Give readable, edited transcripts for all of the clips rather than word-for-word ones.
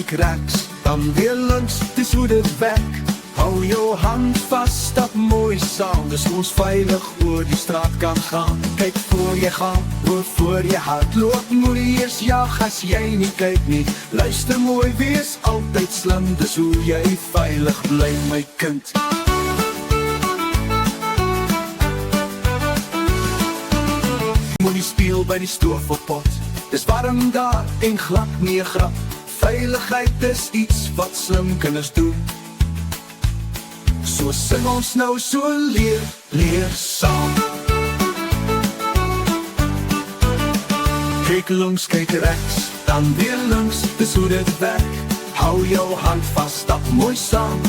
kyk regs, dan weer links, dis hoe dit werk. Hou jou hand vast, stap mooi saam, dis ons veilig oor die straat kan gaan. Kyk voor jy gaan, hoor voor jy hardloop, moenie eers jag as jy nie kyk nie. Luister mooi, wees altyd slim, dis hoe jy veilig bly my kind. Moenie speel by die stoof of pot, dis warm daar en glad nie 'n grap. Veiligheid is iets wat slim kinders doen. So sing ons nou, so leer saam. Kyk links, kyk regs, dan weer links, dis hoe dit werk. Hou jou hand vast, stap mooi saam,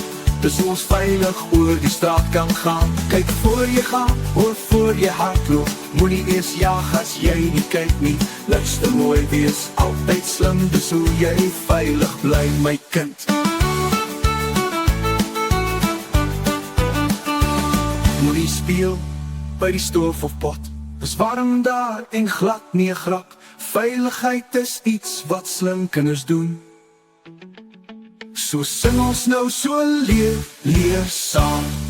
dis ons veilig oor die straat kan gaan. Kyk voor jy gaan, hoor voor jy hardloop, moenie eers jag as jy nie kyk nie. Luister mooi, wees altyd slim, dis hoe jy veilig bly my kind. Moenie speel by die stoof of pot, dis warm daar en glad nie 'n grap. Veiligheid is iets wat slim kinders doen. So sing ons nou, so leer saam.